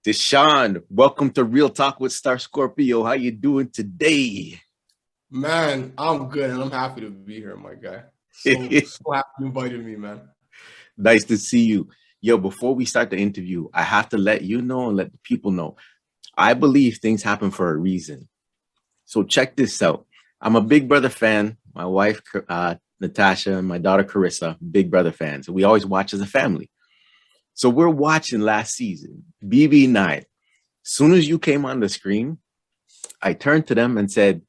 Tychon, welcome to Real Talk with Star Scorpio. How you doing today? Man, I'm good and I'm happy to be here, my guy. So happy you invited me, man. Nice to see you. Yo, before we start the interview, I have to let you know and let the people know. I believe things happen for a reason. So check this out. I'm a Big Brother fan. My wife, Natasha, and my daughter, Carissa, Big Brother fans. We always watch as a family. So we're watching last season, BB9. Soon as you came on the screen, I turned to them and said,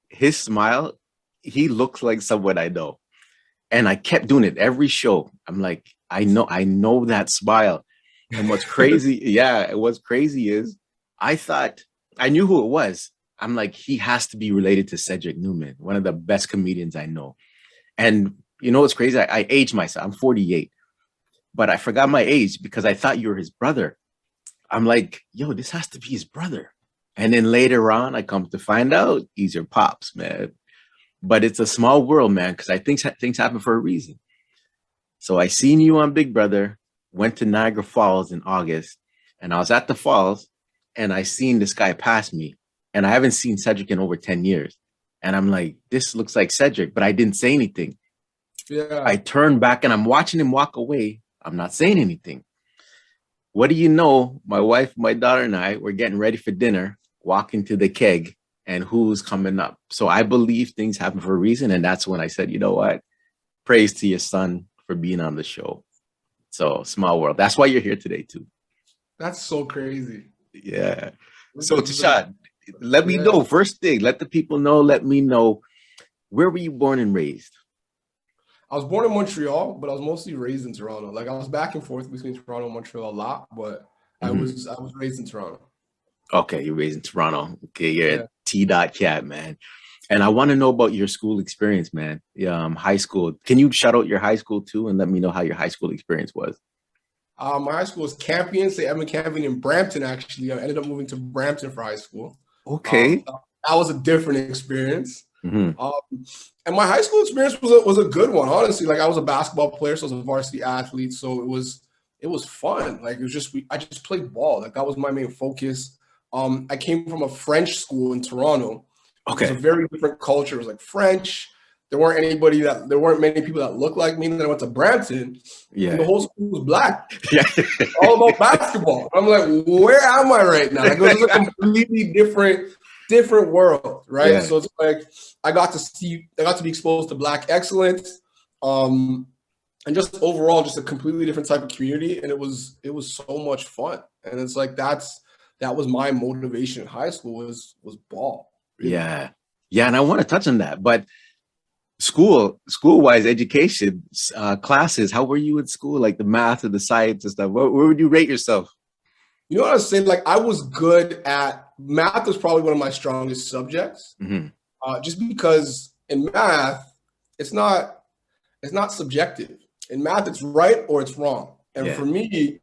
his smile, he looks like someone I know. And I kept doing it every show. I'm like, I know that smile. And what's crazy, what's crazy is I thought I knew who it was. I'm like, he has to be related to Cedric-Newman, one of the best comedians I know. And you know what's crazy? I aged myself. I'm 48, but I forgot my age because I thought you were his brother. I'm like, yo, this has to be his brother. And then later on, I come to find out he's your pops, man. But it's a small world, man, because I think things happen for a reason. So I seen you on Big Brother, went to Niagara Falls in August, and I was at the falls, and I seen this guy pass me. And I haven't seen Cedric in over 10 years. And I'm like, this looks like Cedric, but I didn't say anything. Yeah. I turned back and I'm watching him walk away. I'm not saying anything. What do you know? My wife, my daughter, and I were getting ready for dinner, walking to the keg, and who's coming up. So I believe things happen for a reason. And that's when I said, you know what? Praise to your son for being on the show. So small world. That's why you're here today, too. That's so crazy. Yeah. So Tychon, let me know. First thing, let the people know, let me know, where were you born and raised? I was born in Montreal, but I was mostly raised in Toronto. Like I was back and forth between Toronto and Montreal a lot, but I was raised in Toronto. Okay, you're raised in Toronto. Okay, you're a T-Dot cat, man. And I want to know about your school experience, man. High school. Can you shout out your high school too and let me know how your high school experience was? My high school was Campion, St. Edmund Campion in Brampton, actually. I ended up moving to Brampton for high school. Okay. That was a different experience. Mm-hmm. And my high school experience was a good one, honestly. Like I was a basketball player, so I was a varsity athlete. So it was fun. Like I just played ball. Like that was my main focus. I came from a French school in Toronto. Okay. It was a very different culture. It was like French. There weren't many people that looked like me. And then I went to Brampton. Yeah. And the whole school was black. Yeah. All about basketball. I'm like, where am I right now? Like, it was a completely different world, right? Yeah. So it's like I got to be exposed to black excellence, and just overall, just a completely different type of community, and it was so much fun. And it's like that was my motivation in high school was ball. Really. Yeah, and I want to touch on that, but school-wise, education, classes, how were you in school? Like the math and the science and stuff. Where would you rate yourself? You know what I was saying? Like I was good at math. Was probably one of my strongest subjects, just because in math, it's not subjective. In math, it's right or it's wrong. And for me,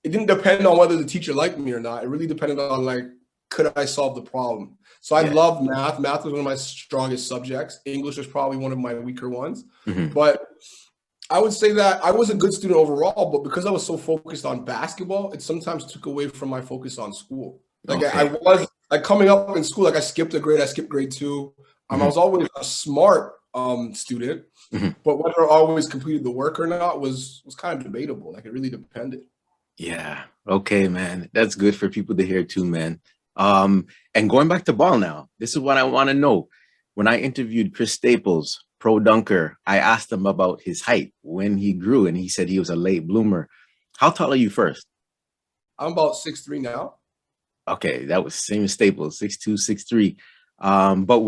it didn't depend on whether the teacher liked me or not. It really depended on like, could I solve the problem? So I loved math. Math was one of my strongest subjects. English was probably one of my weaker ones. But I would say that I was a good student overall, but because I was so focused on basketball, it sometimes took away from my focus on school. Like I was like coming up in school, like I skipped a grade. I skipped grade 2. I was always a smart student, but whether I always completed the work or not was kind of debatable. Like it really depended. Yeah. Okay, man. That's good for people to hear too, man. And going back to ball now, this is what I want to know. When I interviewed Chris Staples, pro dunker, I asked him about his height when he grew, and he said he was a late bloomer. How tall are you first? I'm about 6'3" now. Okay, that was same as Staples, 6'2", 6'3". But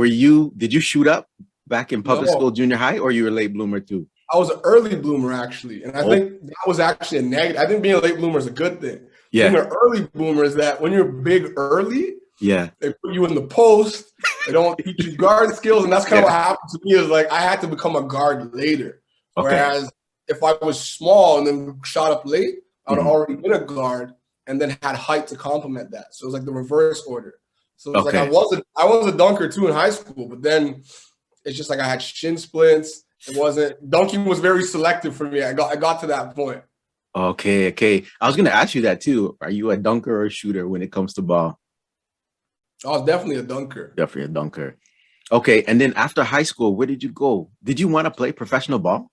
did you shoot up back in public school, junior high, or you were a late bloomer too? I was an early bloomer actually, and I think that was actually a negative. I think being a late bloomer is a good thing. Yeah. Being an early bloomer is that when you're big early, they put you in the post. They don't teach you guard skills, and that's kind of what happened to me. Is like I had to become a guard later. Whereas if I was small and then shot up late, I would have already been a guard and then had height to complement that. So it was like the reverse order. So it's like I was a dunker too in high school, but then it's just like I had shin splints. Dunking was very selective for me. I got to that point. Okay, okay. I was gonna ask you that too. Are you a dunker or a shooter when it comes to ball? I was definitely a dunker. Definitely a dunker. Okay, and then after high school, where did you go? Did you want to play professional ball?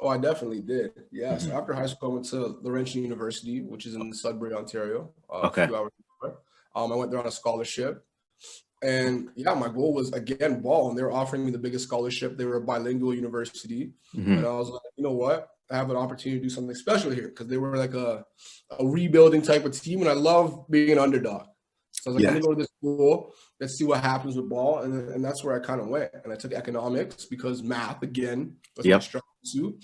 Oh, I definitely did. Yeah. So Mhm. after high school, I went to Laurentian University, which is in Sudbury, Ontario, a Okay. few hours away. I went there on a scholarship. And yeah, my goal was again ball, and they were offering me the biggest scholarship. They were a bilingual university, and Hmm. I was like, you know what? I have an opportunity to do something special here because they were like a rebuilding type of team, and I love being an underdog. So I was like, let me Yes. go to this school. Let's see what happens with ball, and that's where I kind of went. And I took economics because math again was my Yep. strong suit,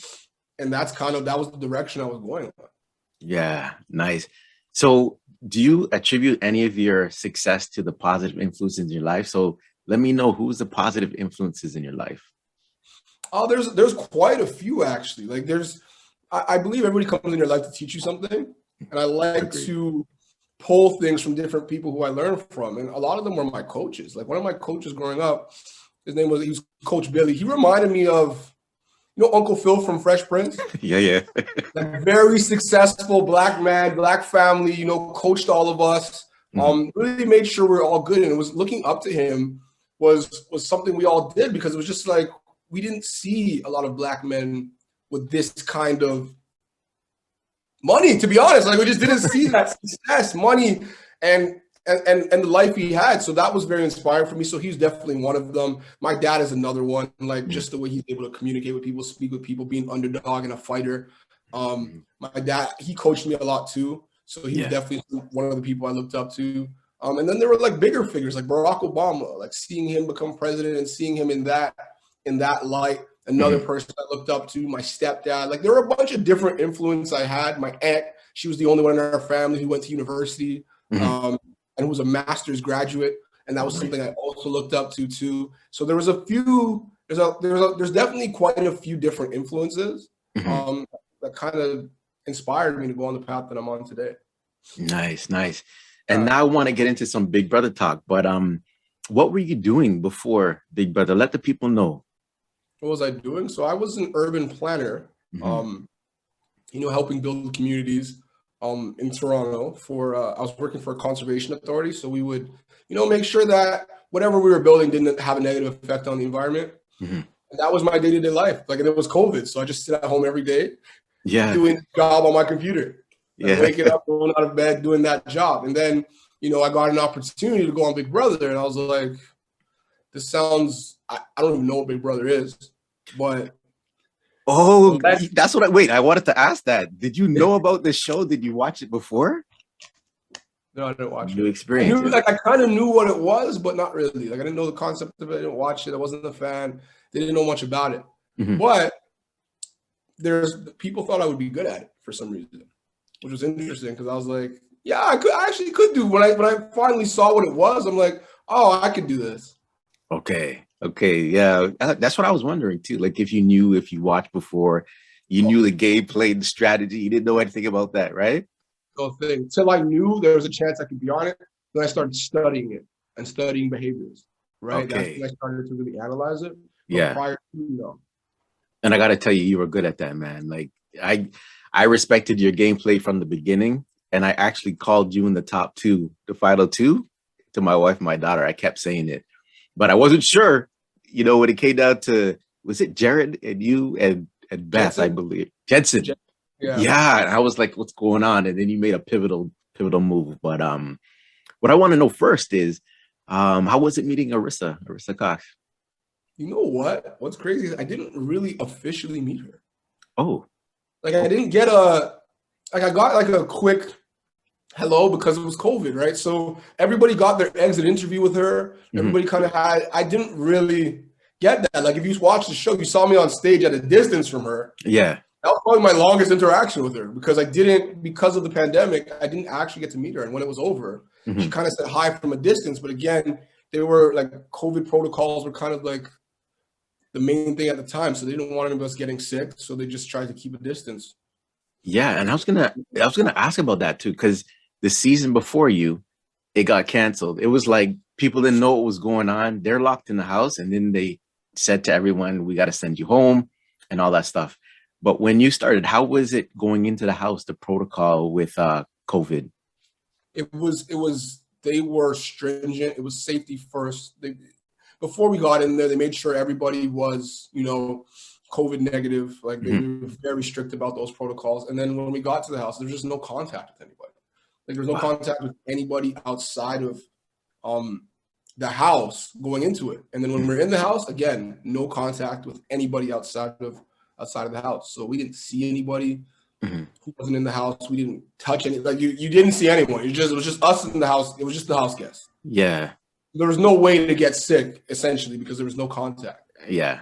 and that was the direction I was going with. Yeah. Nice. So, do you attribute any of your success to the positive influences in your life? So, let me know who's the positive influences in your life. Oh, there's quite a few actually. Like I believe everybody comes in your life to teach you something, and I like Agreed. to pull things from different people who I learn from, and a lot of them were my coaches. Like one of my coaches growing up, he was Coach Billy. He reminded me of Uncle Phil from Fresh Prince, Yeah, yeah. like very successful black man, black family. Coached all of us. Mhm. Really made sure we are all good, and it was looking up to him was something we all did because it was just like we didn't see a lot of black men with this kind of money, to be honest. Like we just didn't see that success, money, and the life he had. So that was very inspiring for me. So he's definitely one of them. My dad is another one. Like Mhm. just the way he's able to communicate with people, speak with people, being underdog and a fighter. Mhm. My dad, he coached me a lot too. So he was Yeah. definitely one of the people I looked up to. And then there were like bigger figures like Barack Obama, like seeing him become president and seeing him in that light. Another Mhm. person I looked up to, my stepdad. Like there were a bunch of different influence I had. My aunt, she was the only one in our family who went to university, Mhm. and who was a master's graduate, and that was something Nice. I also looked up to too. So there was a few. There's definitely quite a few different influences Mhm. um, that kind of inspired me to go on the path that I'm on today. Nice, nice. And Uh, now I want to get into some Big Brother talk, but what were you doing before Big Brother? Let the people know. what was I doing? So I was an urban planner. Mhm. Um, helping build communities in Toronto for I was working for a conservation authority. So we would, make sure that whatever we were building didn't have a negative effect on the environment. Mhm. And that was my day-to-day life. Like, and it was COVID. So I just sit at home every day Yeah, doing the job on my computer, like yeah. waking up, going out of bed, doing that job. And then, I got an opportunity to go on Big Brother. And I was like, this sounds, I don't even know what Big Brother is, but Oh, let that's what wait, I wanted to ask that. Did you know about the show? Did you watch it before? No, I didn't watch New it. I experience. knew, like, I kind of knew what it was, but not really. Like, I didn't know the concept of it. I didn't watch it. I wasn't a fan. They didn't know much about it. Mhm. But there's people thought I would be good at it for some reason, which was interesting because I was like, yeah, I actually could do. When I finally saw what it was, I'm like, oh, I could do this. Okay. Okay. Yeah. That's what I was wondering too. Like if you knew, if you watched before, you knew the gameplay, the strategy, you didn't know anything about that, right? So thing till I knew there was a chance I could be on it. Then I started studying it and studying behaviors. Right, that's when Okay. I started to really analyze it. But Yeah. prior to, no. And I gotta tell you, you were good at that, man. Like I I respected your gameplay from the beginning. And I actually called you in the top two, the final two, to my wife and my daughter. I kept saying it. But I wasn't sure, when it came down to was it Jared and you and Beth, I Jensen, believe. Jensen. yeah. Yeah. And I was like, what's going on? And then you made a pivotal move. But what I want to know first is how was it meeting Arissa Cox? You know what? What's crazy is I didn't really officially meet her. Oh, Like I okay. didn't get I got like a quick hello because it was COVID, right? So everybody got their exit interview with her. Mhm. Everybody kind of I didn't really get that. Like if you watched the show, you saw me on stage at a distance from her. Yeah. That was probably my longest interaction with her because of the pandemic, I didn't actually get to meet her. And when it was over, she Mhm. kind of said hi from a distance. But again, they were like COVID protocols were kind of like the main thing at the time. So they didn't want any of us getting sick. So they just tried to keep a distance. Yeah, and I was gonna ask about that too, because the season before you, it got canceled. It was like people didn't know what was going on. They're locked in the house, and then they said to everyone, "We got to send you home," and all that stuff. But when you started, how was it going into the house, the protocol with COVID? They were stringent. It was safety first. Before we got in there, they made sure everybody was, COVID negative. Like they were very strict about those protocols. And then when we got to the house, there's just no contact with anybody. Like there's no contact with anybody outside of the house going into it. And then when we're in the house, again, no contact with anybody outside of the house. So we didn't see anybody who wasn't in the house. We didn't touch any, like you didn't see anyone. It was just us in the house. It was just the house guests. Yeah. There was no way to get sick, essentially, because there was no contact. Yeah.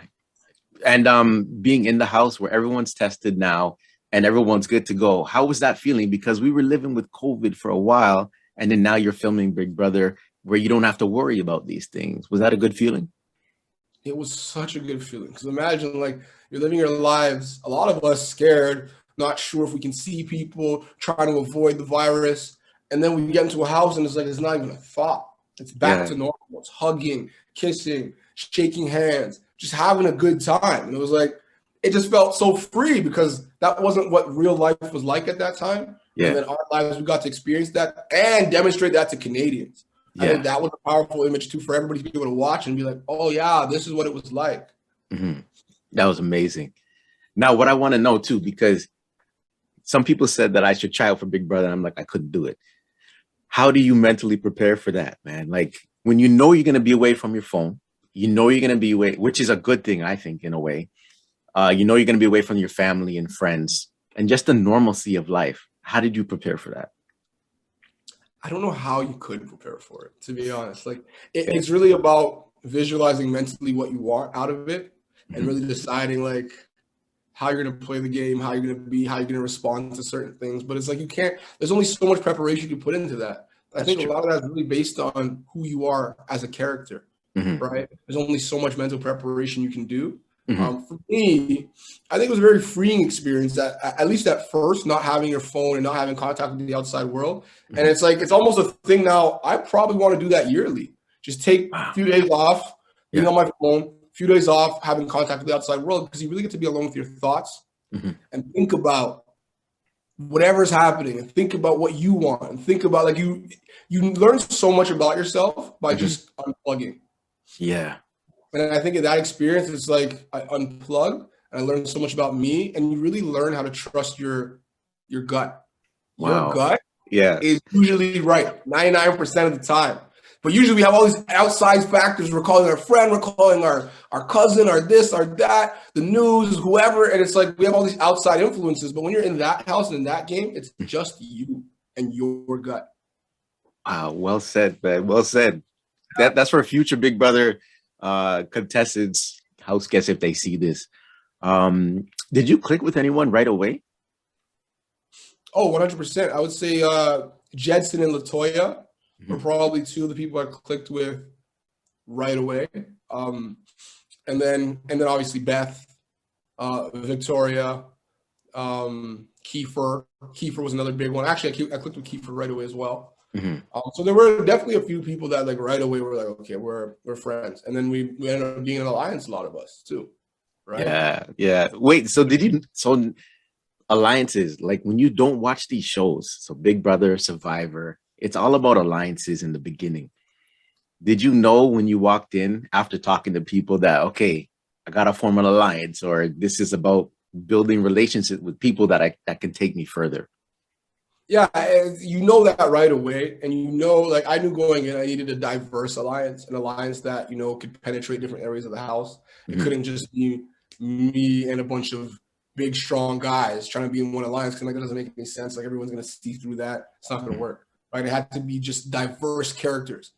And being in the house where everyone's tested now and everyone's good to go, how was that feeling? Because we were living with COVID for a while, and then now you're filming Big Brother where you don't have to worry about these things. Was that a good feeling? It was such a good feeling. Because imagine, like, you're living your lives, a lot of us scared, not sure if we can see people, trying to avoid the virus. And then we get into a house and it's like, it's not even a thought. It's back to normal. It's hugging, kissing, shaking hands, just having a good time. And it was like, it just felt so free because that wasn't what real life was like at that time. Yeah. And then our lives, we got to experience that and demonstrate that to Canadians. Yeah. I think that was a powerful image too for everybody to be able to watch and be like, oh yeah, this is what it was like. That was amazing. Now, what I want to know too, because some people said that I should try out for Big Brother, and I'm like, I couldn't do it. How do you mentally prepare for that, man? Like when you know you're going to be away from your phone, you know you're going to be away, which is a good thing, I think, in a way. You know you're going to be away from your family and friends and just the normalcy of life. How did you prepare for that? I don't know how you could prepare for it, to be honest. Like it's really about visualizing mentally what you want out of it and really deciding like how you're going to play the game, how you're going to be, how you're going to respond to certain things. But it's like you can't, there's only so much preparation you put into that. I think a lot of that is really based on who you are as a character, right? There's only so much mental preparation you can do. For me, I think it was a very freeing experience that at least at first, not having your phone and not having contact with the outside world. And it's like, it's almost a thing now. I probably want to do that yearly. Just take a few days off, being on my phone, few days off, having contact with the outside world, because you really get to be alone with your thoughts and think about whatever's happening and think about what you want and think about like you learn so much about yourself by just unplugging. Yeah. And I think in that experience, it's like I unplug and I learned so much about me, and you really learn how to trust your gut. Wow. Your gut is usually right 99% of the time. But usually we have all these outside factors. We're calling our friend, we're calling our cousin, our this, our that, the news, whoever. And it's like we have all these outside influences. But when you're in that house and in that game, it's just you and your gut. Wow, well said, man. Well said. That's for future Big Brother contestants, house guests, if they see this. Did you click with anyone right away? Oh, 100%. I would say Jedson and Latoya were probably two of the people I clicked with right away. And then obviously Beth, Victoria, Kiefer. Kiefer was another big one. Actually, I clicked with Kiefer right away as well. So there were definitely a few people that like right away were like, okay, we're friends. And then we ended up being an alliance, a lot of us too. Right. Yeah. Wait, so alliances, like when you don't watch these shows, so Big Brother, Survivor, it's all about alliances in the beginning. Did you know when you walked in after talking to people that, okay, I got to form an alliance, or this is about building relationships with people that can take me further? Yeah, you know that right away. And you know, like I knew going in, I needed a diverse alliance, an alliance that, could penetrate different areas of the house. It couldn't just be me and a bunch of big, strong guys trying to be in one alliance, because like that doesn't make any sense. Like everyone's going to see through that. It's not going to work. Right? It had to be just diverse characters.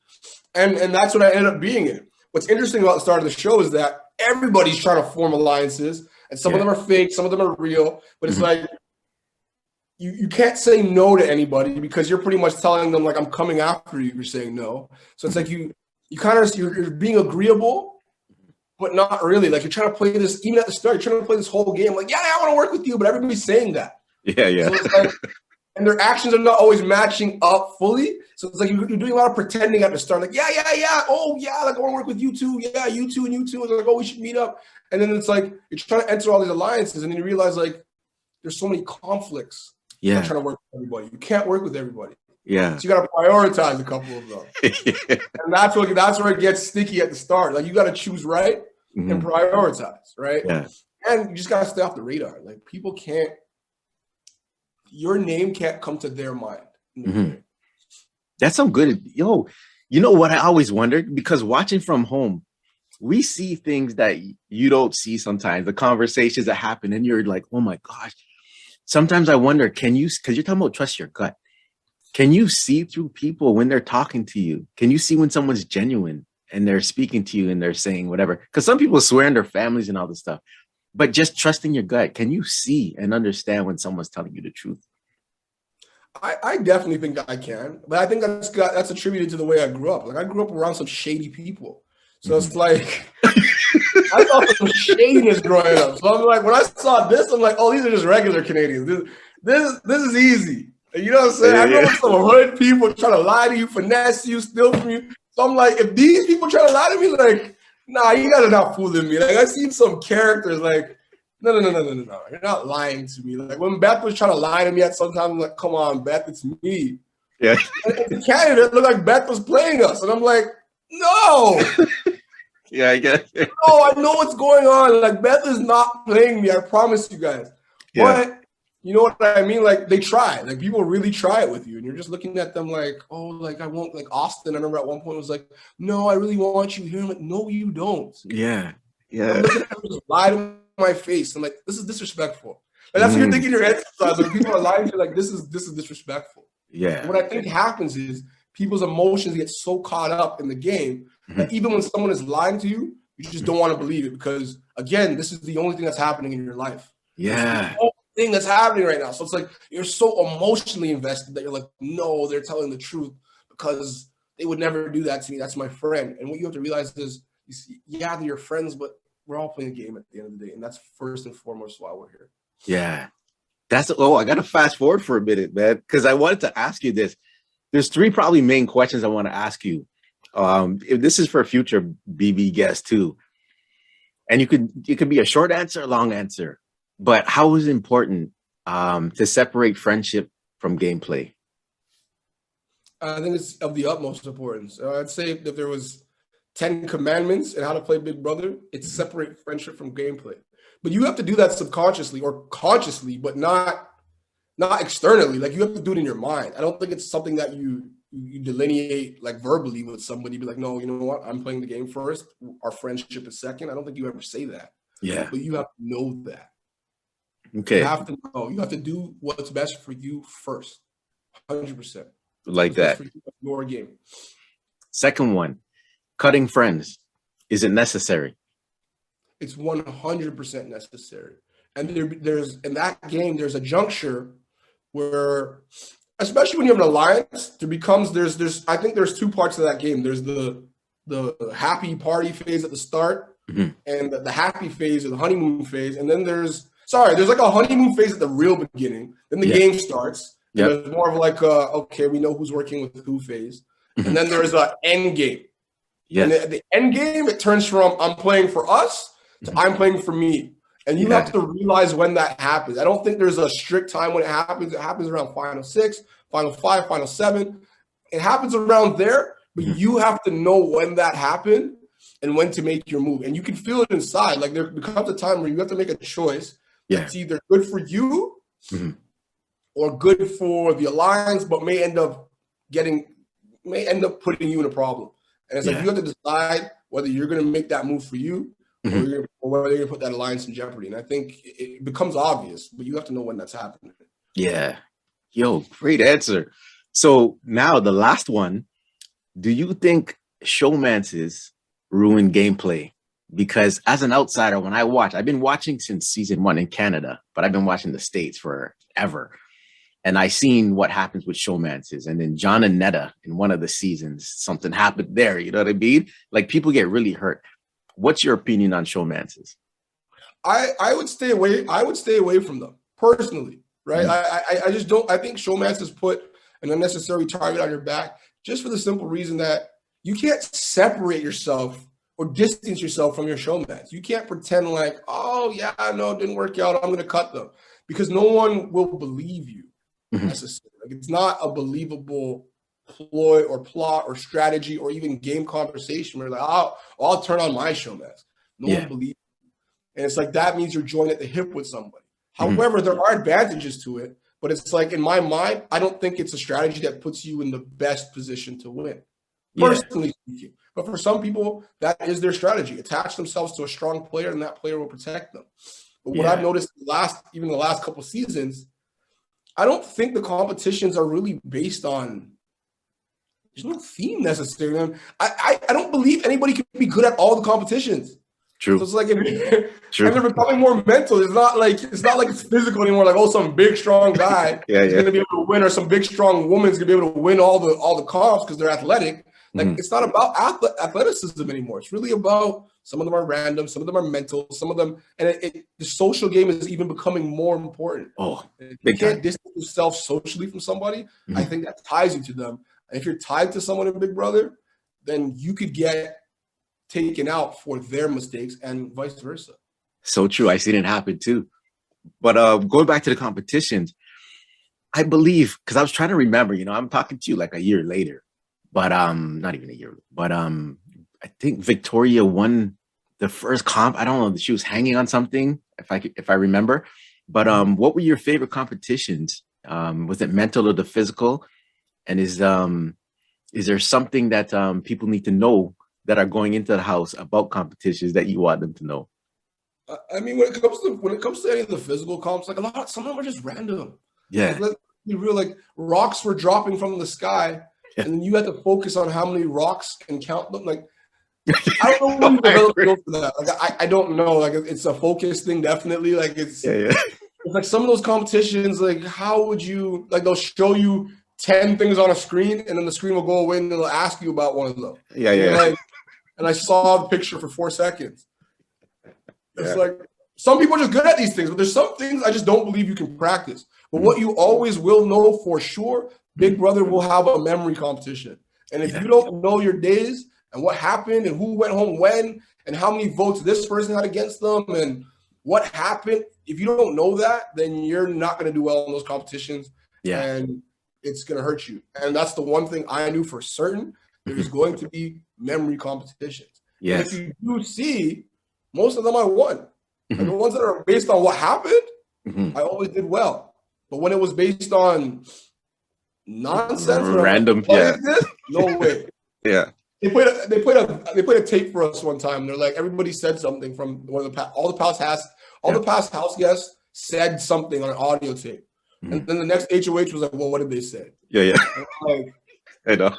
And that's what I ended up being in. What's interesting about the start of the show is that everybody's trying to form alliances, and some of them are fake, some of them are real, but it's like you can't say no to anybody because you're pretty much telling them like, I'm coming after you. You're saying no. So it's like you're being agreeable, but not really. Like you're trying to play this, even at the start, you're trying to play this whole game. Like, yeah, I want to work with you, but everybody's saying that. Yeah. So it's like, and their actions are not always matching up fully. So it's like you're doing a lot of pretending at the start, like, yeah. Oh, yeah, like I want to work with you too. Yeah, you too, and you too. And they're like, oh, we should meet up. And then it's like you're trying to enter all these alliances, and then you realize like there's so many conflicts. Yeah. Trying to work with everybody. You can't work with everybody. Yeah. So you got to prioritize a couple of them. And that's where it gets sticky at the start. Like you got to choose right and prioritize, right? Yeah. And you just got to stay off the radar. Like people can't, your name can't come to their mind. That's some good, you know what I always wondered? Because watching from home, we see things that you don't see sometimes, the conversations that happen, and you're like, oh my gosh. Sometimes I wonder, because you're talking about trust your gut. Can you see through people when they're talking to you? Can you see when someone's genuine and they're speaking to you and they're saying whatever? Because some people swear in their families and all this stuff, but just trusting your gut. Can you see and understand when someone's telling you the truth? I definitely think I can, but I think that's attributed to the way I grew up. Like I grew up around some shady people. So it's like, I saw some shadiness growing up. So I'm like, when I saw this, I'm like, oh, these are just regular Canadians. This is easy. You know what I'm saying? I know some hood people trying to lie to you, finesse you, steal from you. So I'm like, if these people try to lie to me, like, nah, you guys are not fooling me. Like, I've seen some characters like, no. You're not lying to me. Like, when Beth was trying to lie to me at some time, I'm like, come on, Beth, it's me. Yeah. And in Canada, it looked like Beth was playing us. And I'm like, no. Yeah, I get it. No, I know what's going on. Like, Beth is not playing me. I promise you guys. Yeah. But you know what I mean? Like, they try. Like, people really try it with you. And you're just looking at them like, oh, like, I won't. Like, Austin, I remember at one point was like, no, I really want you here. I'm like, no, you don't. Yeah. I'm looking at them just lie to my face. I'm like, this is disrespectful. Like, that's what you're thinking in your head. When people are lying to you, like, this is disrespectful. Yeah. And what I think happens is people's emotions get so caught up in the game that even when someone is lying to you, you just don't want to believe it because, again, this is the only thing that's happening in your life. Yeah. Thing that's happening right now. So it's like you're so emotionally invested that you're like, no, they're telling the truth because they would never do that to me. That's my friend. And what you have to realize is, you see, yeah, they're your friends, but we're all playing a game at the end of the day. And that's first and foremost why we're here. Yeah. I got to fast forward for a minute, man, because I wanted to ask you this. There's three probably main questions I want to ask you. If this is for a future BB guest too. And it could be a short answer, a long answer. But how is it important to separate friendship from gameplay? I think it's of the utmost importance. I'd say if there was 10 commandments in how to play Big Brother, it's separate friendship from gameplay. But you have to do that subconsciously or consciously, but not externally. Like you have to do it in your mind. I don't think it's something that you delineate like verbally with somebody. Be like, no, you know what? I'm playing the game first. Our friendship is second. I don't think you ever say that. Yeah. But you have to know that. Okay. You have to know. You have to do what's best for you first. 100%. Like that. Your game. Second one, cutting friends. Is it necessary? It's 100% necessary. And there's in that game, there's a juncture where, especially when you have an alliance, I think there's two parts of that game. There's the happy party phase at the start and the happy phase or the honeymoon phase. And then there's like a honeymoon phase at the real beginning. Then the game starts. And there's more of like, okay, we know who's working with who phase. And then there's an end game. And the end game, it turns from I'm playing for us to I'm playing for me. And you have to realize when that happens. I don't think there's a strict time when it happens. It happens around final 6, final 5, final 7. It happens around there, but you have to know when that happened and when to make your move. And you can feel it inside. Like there becomes a time where you have to make a choice. It's either good for you or good for the alliance, but may end up putting you in a problem. And it's like you have to decide whether you're going to make that move for you or whether you're going to put that alliance in jeopardy. And I think it becomes obvious, but you have to know when that's happening. Yeah. Yo, great answer. So now the last one, do you think showmances ruin gameplay? Because as an outsider, when I've been watching since season 1 in Canada, but I've been watching the States forever. And I seen what happens with showmances. And then John and Netta in one of the seasons, something happened there. You know what I mean? Like people get really hurt. What's your opinion on showmances? I would stay away. I would stay away from them personally, right? I just don't. I think showmance has put an unnecessary target on your back just for the simple reason that you can't separate yourself or distance yourself from your showmance. You can't pretend like, oh yeah, no, it didn't work out, I'm going to cut them, because no one will believe you necessarily. Like, it's not a believable ploy or plot or strategy or even game conversation where like, I'll turn on my showmance. No one believes you. And it's like, that means you're joined at the hip with somebody. However, there are advantages to it, but it's like, in my mind, I don't think it's a strategy that puts you in the best position to win, personally speaking. But for some people, that is their strategy. Attach themselves to a strong player, and that player will protect them. But what I've noticed even the last couple of seasons, I don't think the competitions are really based on, there's no theme necessarily. I don't believe anybody can be good at all the competitions. True. So it's like, and they're becoming more mental. It's not like it's physical anymore. Like, oh, some big strong guy is going to be able to win, or some big strong woman's going to be able to win all the comps because they're athletic. Like, it's not about athleticism anymore. It's really about, some of them are random, some of them are mental, some of them, and the social game is even becoming more important. Oh, if you can't distance yourself socially from somebody, I think that ties you to them. And if you're tied to someone in Big Brother, then you could get taken out for their mistakes and vice versa. So true. I seen it happen too. But going back to the competitions, I believe, because I was trying to remember, I'm talking to you like a year later, but not even a year, but I think Victoria won the first comp. I don't know, she was hanging on something, if I remember. But what were your favorite competitions? Was it mental or the physical? And is there something that people need to know that are going into the house about competitions that you want them to know? I mean, when it comes to any of the physical comps, like some of them are just random. Yeah. Like, let's be real, like, rocks were dropping from the sky, and then you had to focus on how many rocks and count them. Like, I don't know when you develop skills for that. Like, I don't know. Like, it's a focus thing, definitely. Like, it's like some of those competitions, like, how would you, like, they'll show you 10 things on a screen, and then the screen will go away, and they'll ask you about one of them. Like, and I saw the picture for 4 seconds. It's like, some people are just good at these things, but there's some things I just don't believe you can practice. But what you always will know for sure, Big Brother will have a memory competition. And if you don't know your days and what happened and who went home when and how many votes this person had against them and what happened, if you don't know that, then you're not going to do well in those competitions. And it's going to hurt you. And that's the one thing I knew for certain. There's going to be memory competitions. And if you do see, most of them I won. And the ones that are based on what happened, I always did well. But when it was based on nonsense, random, no way. They played a tape for us one time. They're like, everybody said something from one of the past house guests said something on an audio tape. And then the next HOH was like, well, what did they say? And I'm like, I know.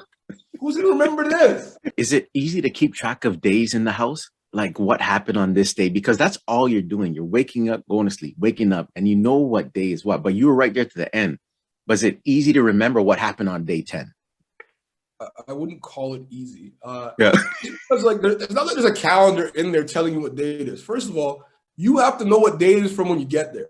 Who's gonna remember this? Is it easy to keep track of days in the house? Like, what happened on this day? Because that's all you're doing. You're waking up, going to sleep, waking up, and you know what day is what. But you were right there to the end. But is it easy to remember what happened on day 10? I wouldn't call it easy. Because like, it's not like there's a calendar in there telling you what day it is. First of all, you have to know what day it is from when you get there.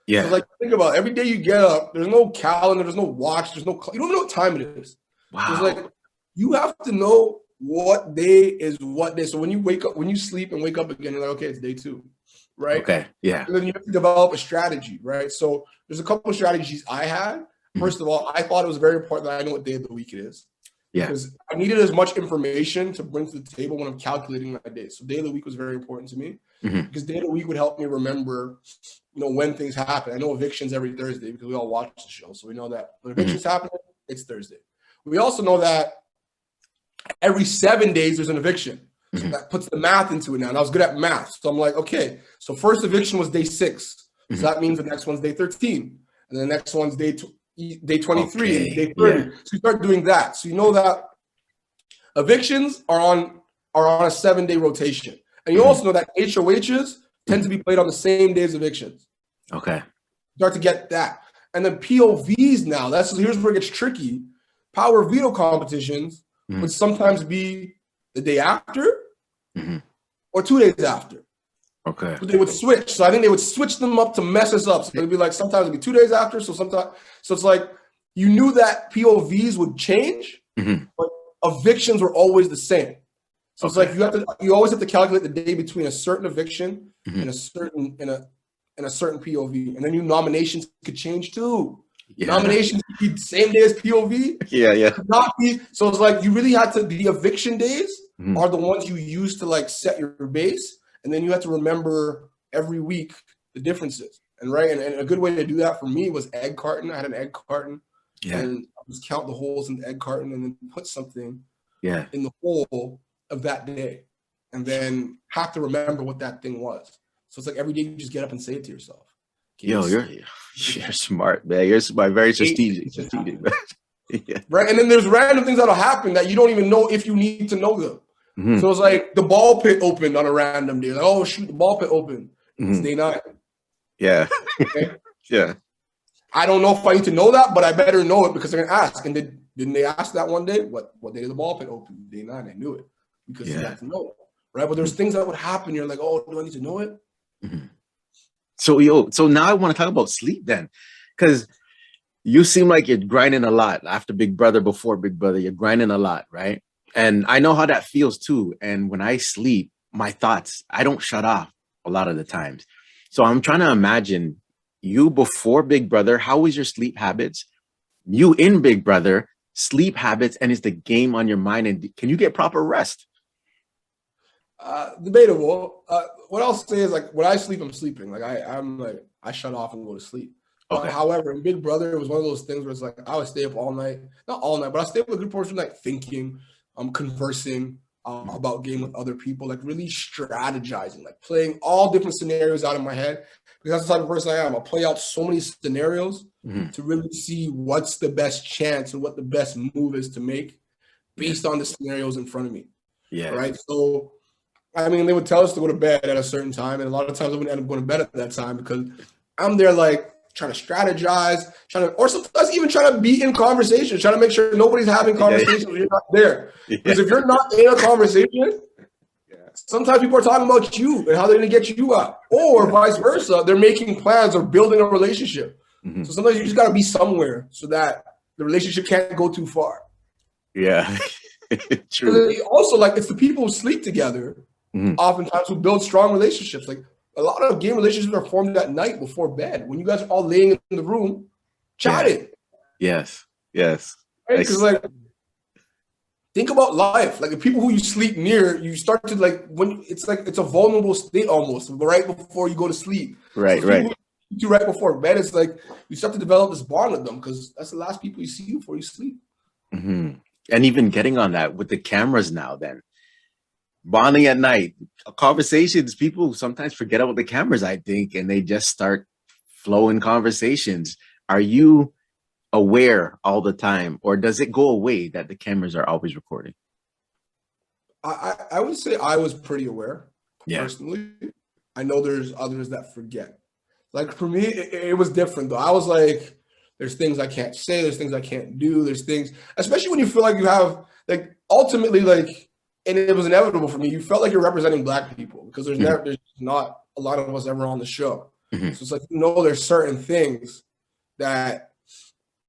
So like, think about it. Every day you get up, there's no calendar, there's no watch, you don't even know what time it is. Wow. It's like, you have to know what day is what day. So when you wake up, when you sleep and wake up again, you're like, okay, it's day 2, right? Okay, yeah. And then you have to develop a strategy, right? So there's a couple of strategies I had. First of all, I thought it was very important that I know what day of the week it is. Because I needed as much information to bring to the table when I'm calculating my days. So day of the week was very important to me because day of the week would help me remember, when things happen. I know evictions every Thursday because we all watch the show. So we know that when evictions happen, it's Thursday. We also know that every 7 days there's an eviction. So that puts the math into it now. And I was good at math. So I'm like, okay, so first eviction was day 6. So that means the next one's day 13. And the next one's day 23, day 30. So you start doing that. So you know that evictions are on a 7-day rotation. And you also know that HOHs tend to be played on the same day as evictions. Okay. Start to get that. And then POVs now, here's where it gets tricky. Power veto competitions would sometimes be the day after or 2 days after. Okay. But they would switch. So I think they would switch them up to mess us up. So it'd be like sometimes it'd be 2 days after. So it's like you knew that POVs would change, but evictions were always the same. So it's like you always have to calculate the day between a certain eviction and a certain POV, and then your nominations could change too. Yeah. Nominations could be the same day as POV. Yeah. Could not be. So it's like you really had to. The eviction days are the ones you use to like set your base, and then you have to remember every week the differences. And a good way to do that for me was egg carton. I had an egg carton, and I just count the holes in the egg carton, and then put something in the hole of that day, and then have to remember what that thing was. So it's like every day you just get up and say it to yourself. Yo, you're smart, man. You're smart, very strategic, man. Right. And then there's random things that'll happen that you don't even know if you need to know them. So it's like the ball pit opened on a random day. Like, oh shoot, the ball pit opened. It's day 9. Yeah. Okay? Yeah. I don't know if I need to know that, but I better know it because they're gonna ask. And didn't they ask that one day? What day did the ball pit open? Day 9. I knew it because you had to know it. Right. But there's things that would happen. You're like, oh, do I need to know it? So now I want to talk about sleep then, because you seem like you're grinding a lot after Big Brother, before Big Brother. You're grinding a lot, right? And I know how that feels too. And when I sleep, my thoughts, I don't shut off a lot of the times. So I'm trying to imagine you before Big Brother. How was your sleep habits? You in Big Brother, sleep habits, and is the game on your mind? And can you get proper rest? Debatable. What I'll say is, like, when I sleep, I'm sleeping. Like I shut off and go to sleep. Okay. However, in Big Brother, it was one of those things where it's like I would stay up all night, not all night, but I stay up a good portion of the night thinking, conversing about game with other people, like really strategizing, like playing all different scenarios out in my head, because that's the type of person I am. I'll play out so many scenarios to really see what's the best chance and what the best move is to make based on the scenarios in front of me. Yeah. Right. So, I mean, they would tell us to go to bed at a certain time, and a lot of times I wouldn't end up going to bed at that time because I'm there like trying to strategize, or sometimes even trying to be in conversation, trying to make sure nobody's having conversations when you're not there. Because if you're not in a conversation, sometimes people are talking about you and how they're going to get you out, or vice versa. They're making plans or building a relationship. So sometimes you just got to be somewhere so that the relationship can't go too far. Yeah, true. Also, like, it's the people who sleep together oftentimes who build strong relationships. Like, a lot of game relationships are formed at night before bed when you guys are all laying in the room chatting. Yes. Right? Because like, think about life. Like, the people who you sleep near, you start to like, when it's like it's a vulnerable state almost right before you go to sleep. Right. Right before bed, it's like you start to develop this bond with them because that's the last people you see before you sleep. And even getting on that with the cameras now, then bonding at night, conversations, people sometimes forget about the cameras, I think, and they just start flowing conversations. Are you aware all the time, or does it go away that the cameras are always recording? I would say I was pretty aware personally. I know there's others that forget. Like, for me, it was different though. I was like, there's things I can't say, there's things I can't do, there's things, especially when you feel like you have, like, ultimately, like, and it was inevitable for me. You felt like you're representing Black people because there's not a lot of us ever on the show. So it's like, there's certain things that,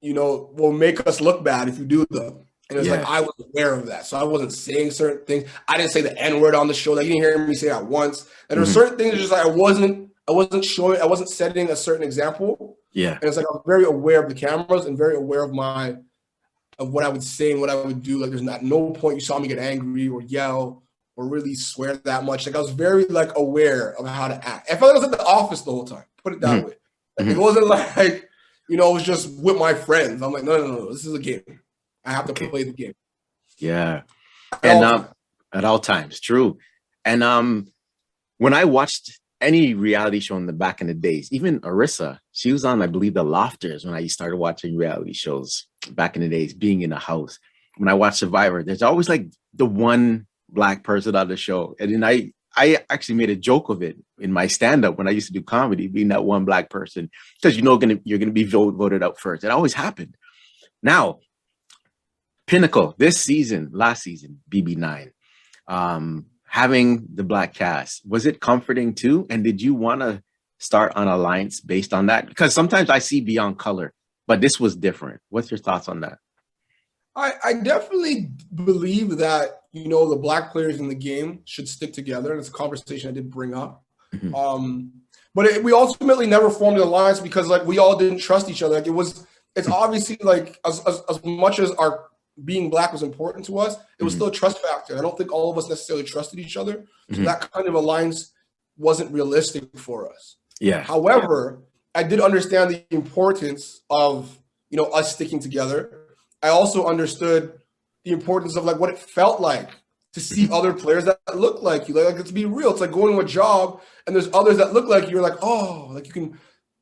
will make us look bad if you do them. And it's like, I was aware of that. So I wasn't saying certain things. I didn't say the N-word on the show. Like, you didn't hear me say that once. And there were certain things just like I wasn't showing, I wasn't setting a certain example. Yeah. And it's like, I was very aware of the cameras and very aware of what I would say and what I would do. Like, there's no point you saw me get angry or yell or really swear that much. Like, I was very like aware of how to act. I felt like I was at the office the whole time. Put it that way. Like, it wasn't like, it was just with my friends. I'm like, no, this is a game. I have to play the game. Yeah. At all times, true. And when I watched any reality show in the back in the days, even Arissa, she was on, I believe, The Lofters when I started watching reality shows back in the days, being in a house. When I watch Survivor, there's always like the one Black person on the show. And then I actually made a joke of it in my stand-up when I used to do comedy, being that one Black person, because you're gonna be voted out first. It always happened. Now, Pinnacle, last season, BB9, having the black cast, was it comforting too? And did you want to start an alliance based on that? Because sometimes I see beyond color, but this was different. What's your thoughts on that? I definitely believe that, the black players in the game should stick together. And it's a conversation I did bring up. Mm-hmm. But we ultimately never formed an alliance because like we all didn't trust each other. Like it's obviously like as much as our being black was important to us, it was Mm-hmm. still a trust factor. I don't think all of us necessarily trusted each other. So Mm-hmm. that kind of alliance wasn't realistic for us. Yeah. However, I did understand the importance of, us sticking together. I also understood the importance of like what it felt like to see Mm-hmm. other players that look like you. Like, to be real, it's like going to a job and there's others that look like you. You're like, oh, like you can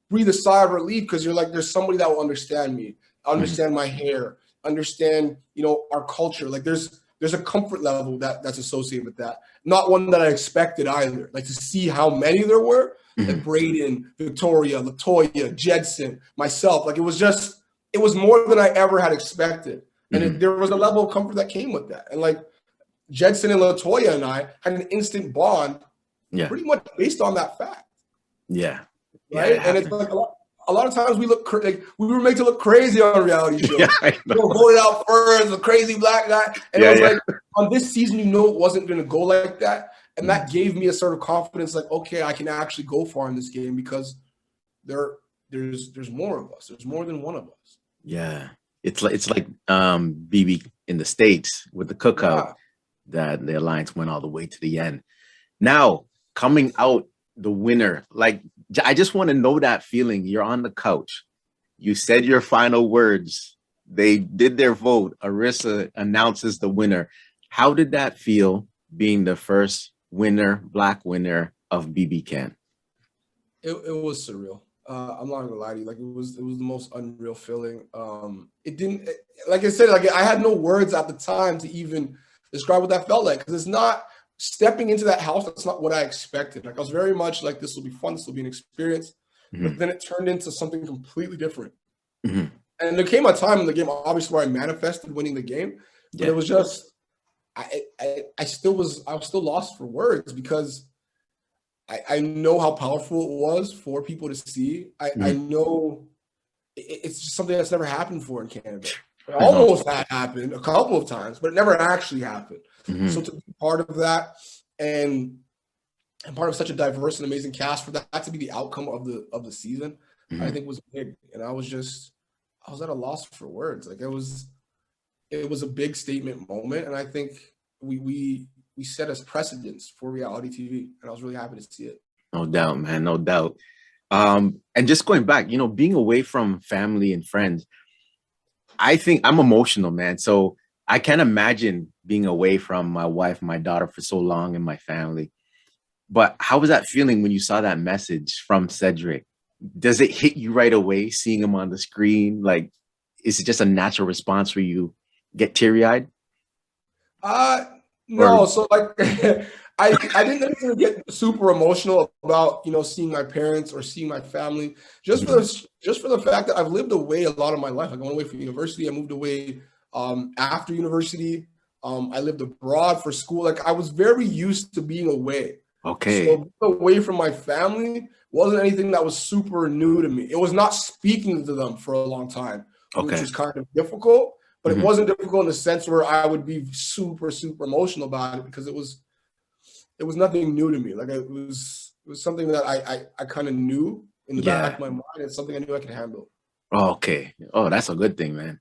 breathe a sigh of relief because you're like, there's somebody that will understand me, understand my hair, understand, our culture. Like there's a comfort level that's associated with that. Not one that I expected either. Like to see how many there were, Mm-hmm. like Braden, Victoria, Latoya, Jedson, myself. Like it was more than I ever had expected. And Mm-hmm. there was a level of comfort that came with that. And like Jedson and Latoya and I had an instant bond Yeah. pretty much based on that fact. Yeah. Yeah. Right. And it's like a lot of times we like we were made to look crazy on reality shows. Yeah, I know. We were voted out first, the crazy black guy. And it was like on this season, it wasn't going to go like that. And that gave me a sort of confidence, like, okay, I can actually go far in this game because there's more of us. There's more than one of us. Yeah. It's like BB in the States with the cookout that the alliance went all the way to the end. Now, coming out the winner, like I just want to know that feeling. You're on the couch. You said your final words. They did their vote. Arissa announces the winner. How did that feel being the first winner, black winner of BB Can? It was surreal. I'm not gonna lie to you. Like it was the most unreal feeling. It didn't, like I said, like I had no words at the time to even describe what that felt like because it's not stepping into that house. That's not what I expected. Like I was very much like this will be fun. This will be an experience. Mm-hmm. But then it turned into something completely different. Mm-hmm. And there came a time in the game, obviously, where I manifested winning the game. But it was just I was still lost for words because I know how powerful it was for people to see. I know it's just something that's never happened before in Canada. It almost had happened a couple of times, but it never actually happened. Mm-hmm. So to be part of that and part of such a diverse and amazing cast for that to be the outcome of the season, I think was big. And I was at a loss for words. Like it was a big statement moment, and I think we set as precedents for reality TV, and I was really happy to see it. No doubt, man, no doubt. And just going back, being away from family and friends, I think I'm emotional, man. So I can't imagine being away from my wife, my daughter for so long and my family. But how was that feeling when you saw that message from Cedric? Does it hit you right away seeing him on the screen? Like, is it just a natural response where you get teary-eyed? No. So like, I didn't necessarily get super emotional about seeing my parents or seeing my family. Just for the fact that I've lived away a lot of my life. Like I went away from university. I moved away after university. I lived abroad for school. Like I was very used to being away. Okay. So being away from my family wasn't anything that was super new to me. It was not speaking to them for a long time, which was kind of difficult. But it wasn't difficult in the sense where I would be super, super emotional about it because it was nothing new to me. Like it was something that I kind of knew in the back of my mind. It's something I knew I could handle. Oh, okay. Oh, that's a good thing, man.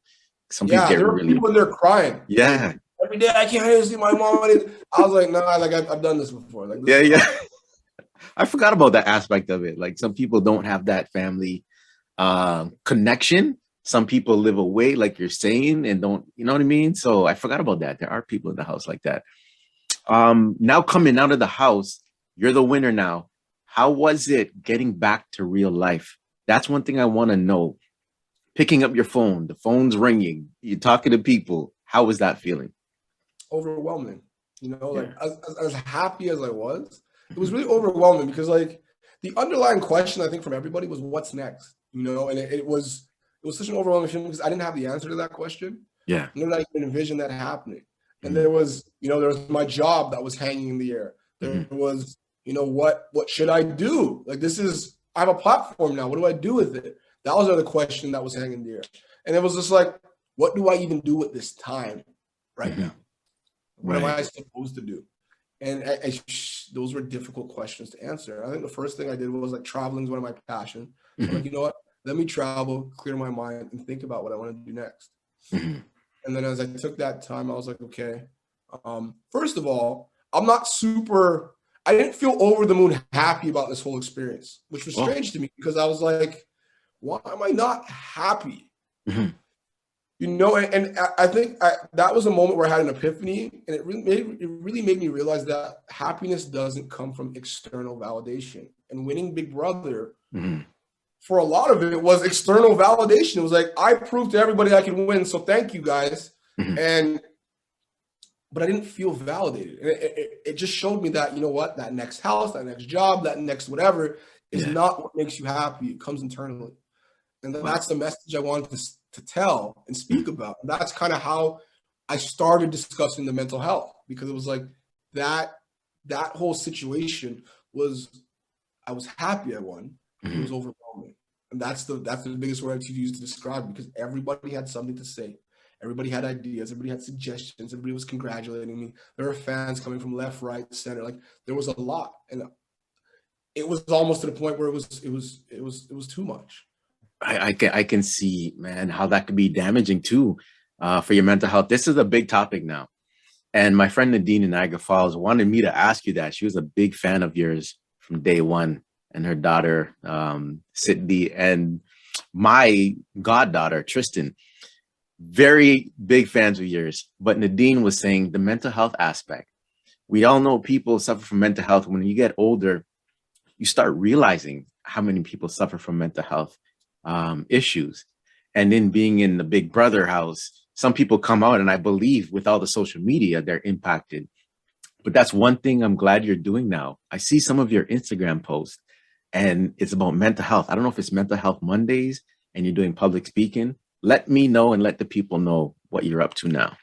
Some people there were people in there crying. Yeah. Like, every day I can't see my mom. I was like, nah, like I've done this before. Like yeah. I forgot about that aspect of it. Like some people don't have that family connection. Some people live away, like you're saying, and don't, you know what I mean? So I forgot about that. There are people in the house like that. Now coming out of the house, you're the winner now. How was it getting back to real life? That's one thing I want to know. Picking up your phone, the phone's ringing, you're talking to people. How was that feeling? Overwhelming. Like as happy as I was, it was really overwhelming because like the underlying question I think from everybody was what's next, and it was such an overwhelming feeling because I didn't have the answer to that question. Yeah. I didn't even envision that happening. And there was, there was my job that was hanging in the air. There was, what should I do? Like, I have a platform now. What do I do with it? That was another question that was hanging in the air. And it was just like, what do I even do with this time right now? What am I supposed to do? And those were difficult questions to answer. I think the first thing I did was like, traveling is one of my passions. So I'm like, you know what? Let me travel, clear my mind, and think about what I want to do next. And then as I took that time, I was like, okay, first of all, I didn't feel over the moon happy about this whole experience, which was strange to me because I was like, why am I not happy? And I think that was a moment where I had an epiphany, and it really made me realize that happiness doesn't come from external validation. And winning Big Brother, for a lot of it, was external validation. It was like, I proved to everybody I can win, so thank you guys. But I didn't feel validated. And it just showed me that, you know what, that next house, that next job, that next whatever is not what makes you happy. It comes internally. And that's the message I wanted to tell and speak about. And that's kind of how I started discussing the mental health, because it was like that whole situation I was happy I won. It was overwhelming. And that's the biggest word I've used to describe it, because everybody had something to say. Everybody had ideas. Everybody had suggestions. Everybody was congratulating me. There were fans coming from left, right, center. Like, there was a lot. And it was almost to the point where it was too much. I can see, man, how that could be damaging too, for your mental health. This is a big topic now. And my friend Nadine in Niagara Falls wanted me to ask you that. She was a big fan of yours from day one, and her daughter, Sydney, and my goddaughter, Tristan, very big fans of yours. But Nadine was saying the mental health aspect. We all know people suffer from mental health. When you get older, you start realizing how many people suffer from mental health issues. And then being in the Big Brother house, some people come out, and I believe with all the social media, they're impacted. But that's one thing I'm glad you're doing now. I see some of your Instagram posts, and it's about mental health. I don't know if it's Mental Health Mondays and you're doing public speaking. Let me know and let the people know what you're up to now.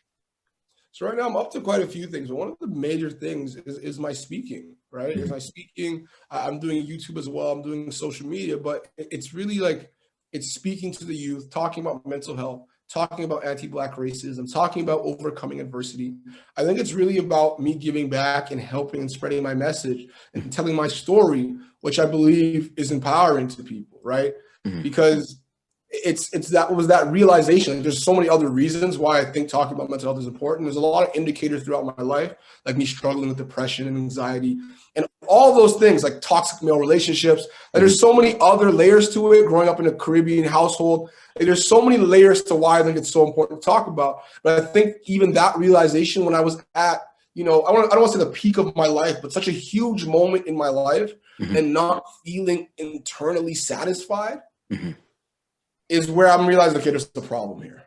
So right now I'm up to quite a few things. One of the major things is my speaking, right? Is my speaking. I'm doing YouTube as well. I'm doing social media, but it's really like, it's speaking to the youth, talking about mental health, talking about anti-Black racism, talking about overcoming adversity. I think it's really about me giving back and helping and spreading my message and telling my story, which I believe is empowering to people, right? Because that realization. There's so many other reasons why I think talking about mental health is important. There's a lot of indicators throughout my life, like me struggling with depression and anxiety and all those things, like toxic male relationships. Like, there's so many other layers to it. Growing up in a Caribbean household, like, there's so many layers to why I think it's so important to talk about. But I think even that realization, when I was at, I don't want to say the peak of my life, but such a huge moment in my life, and not feeling internally satisfied, is where I'm realizing, okay, there's a problem here.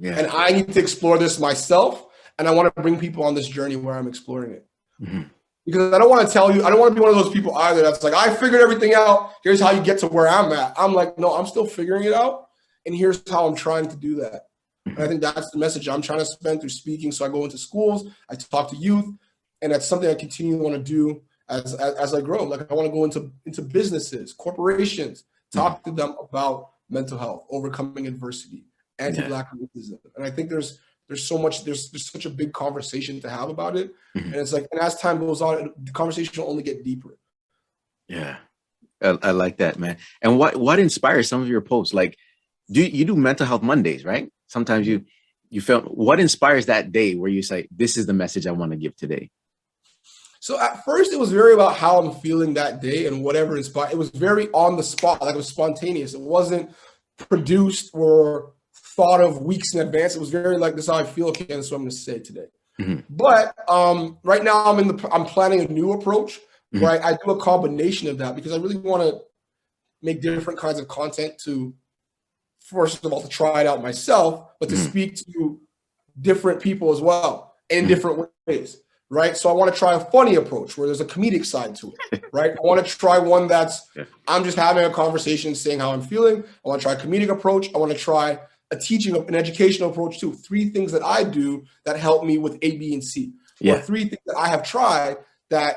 And I need to explore this myself. And I want to bring people on this journey where I'm exploring it. Because I don't want to tell you, I don't want to be one of those people either that's like, I figured everything out. Here's how you get to where I'm at. I'm like, no, I'm still figuring it out. And here's how I'm trying to do that. And I think that's the message I'm trying to spend through speaking. So I go into schools, I talk to youth, and that's something I continue to want to do as I grow. Like, I want to go into businesses, corporations, talk to them about mental health, overcoming adversity, anti-Black racism. And I think there's such a big conversation to have about it. And it's like, and as time goes on, the conversation will only get deeper. Yeah. I like that, man. And what inspires some of your posts? Like, you do Mental Health Mondays, right? Sometimes you feel, what inspires that day where you say, this is the message I want to give today? So at first it was very about how I'm feeling that day and whatever inspired. It was very on the spot, like it was spontaneous. It wasn't produced or thought of weeks in advance. It was very like, this is how I feel. Okay, that's what I'm going to say today. But right now I'm planning a new approach where I do a combination of that, because I really want to make different kinds of content to, first of all, to try it out myself, but to speak to different people as well in different ways. Right. So I want to try a funny approach where there's a comedic side to it. Right. I want to try one that's I'm just having a conversation saying how I'm feeling. I want to try a comedic approach. I want to try a teaching, an educational approach too. 3 things that I do that help me with A, B, and C. Or 3 things that I have tried that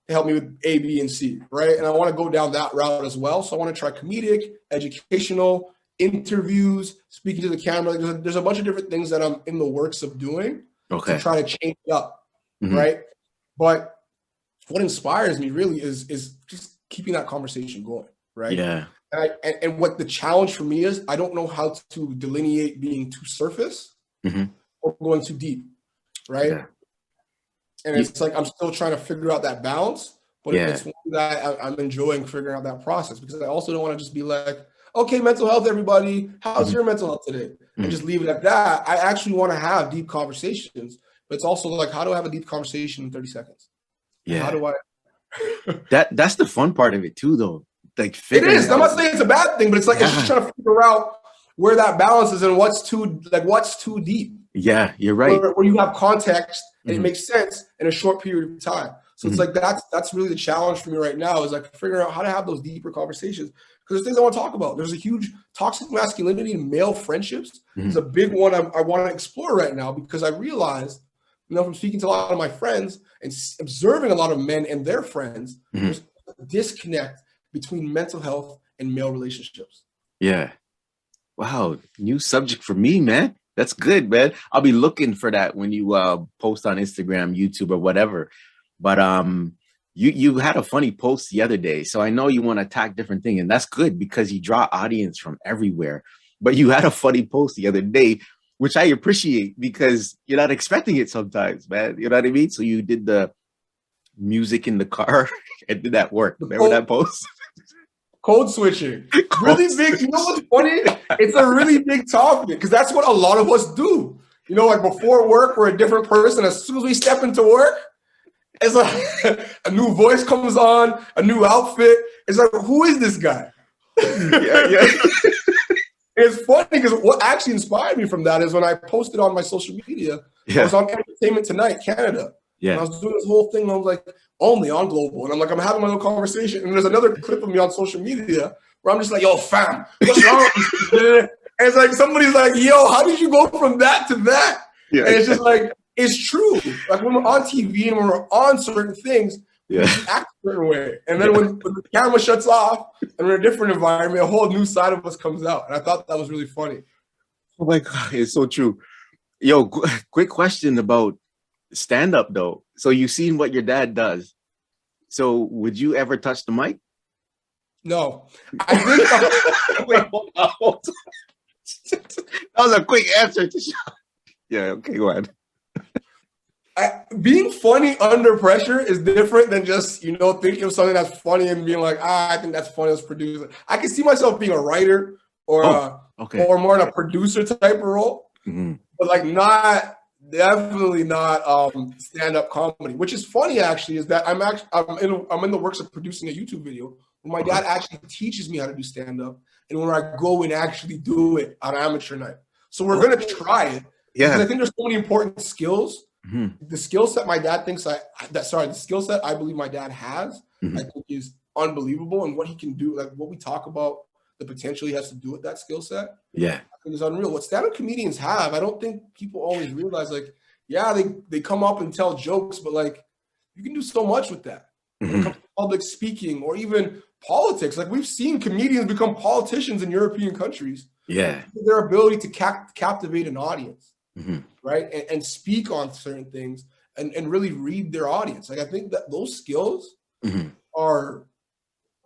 help me with A, B, and C, right? And I want to go down that route as well. So I want to try comedic, educational, interviews, speaking to the camera. There's a bunch of different things that I'm in the works of doing to try to change it up, right? But what inspires me really is just keeping that conversation going, right? Yeah. And what the challenge for me is, I don't know how to delineate being too surface or going too deep, right? Yeah. And it's like I'm still trying to figure out that balance, but it's one that I'm enjoying figuring out that process, because I also don't want to just be like, okay, mental health, everybody, how's your mental health today? And just leave it at that. I actually want to have deep conversations, but it's also like, how do I have a deep conversation in 30 seconds? Yeah. How do I? That's the fun part of it too, though. Like, it is. I'm not saying it's a bad thing, but it's like it's just trying to figure out where that balance is and what's too deep. Yeah, you're right. Where you have context and it makes sense in a short period of time. So it's like that's really the challenge for me right now, is like figuring out how to have those deeper conversations. Because there's things I want to talk about. There's a huge toxic masculinity in male friendships. It's a big one I want to explore right now, because I realized, from speaking to a lot of my friends and observing a lot of men and their friends, there's a disconnect between mental health and male relationships. Yeah. Wow. New subject for me, man. That's good, man. I'll be looking for that when you post on Instagram, YouTube, or whatever. But you had a funny post the other day, so I know you want to attack different things, and that's good because you draw audience from everywhere. But you had a funny post the other day, which I appreciate, because you're not expecting it sometimes, man. You know what I mean? So you did the music in the car, and did that work? Remember that post? Code switching. Really big. You know what's funny? It's a really big topic, because that's what a lot of us do. Like before work, we're a different person. As soon as we step into work, it's like a new voice comes on, a new outfit. It's like, who is this guy? Yeah. It's funny because what actually inspired me from that is when I posted on my social media. I was on Entertainment Tonight, Canada. Yeah. And I was doing this whole thing. And I was like, only on Global. And I'm having my little conversation. And there's another clip of me on social media where I'm just like, yo, fam, what's wrong with you? And it's like, somebody's like, yo, how did you go from that to that? Yeah. And it's just like, it's true. Like when we're on TV and when we're on certain things, we act a certain way. And then when the camera shuts off and we're in a different environment, a whole new side of us comes out. And I thought that was really funny. Oh my God, it's so true. Yo, quick question about stand-up though. So you've seen what your dad does. So would you ever touch the mic? No. I think wait, hold on. That was a quick answer to show. Yeah, okay, go ahead. Being funny under pressure is different than just, thinking of something that's funny and being like, I think that's funny, let's produce it. I can see myself being a writer or or more in a producer type of role, but like definitely not stand-up comedy. Which is funny actually, is that I'm in the works of producing a YouTube video where my dad actually teaches me how to do stand-up, and when I go and actually do it on amateur night. So we're gonna try it. Yeah, because I think there's so many important skills. The skill set my dad thinks the skill set I believe my dad has, I think is unbelievable, and what he can do, like what we talk about, the potential he has to do with that skill set. Yeah, I think is unreal. What stand-up comedians have, I don't think people always realize. Like, yeah, they come up and tell jokes, but like you can do so much with that. When it comes to public speaking or even politics, like we've seen comedians become politicians in European countries. Yeah, their ability to captivate an audience. Right, and speak on certain things and really read their audience. Like I think that those skills are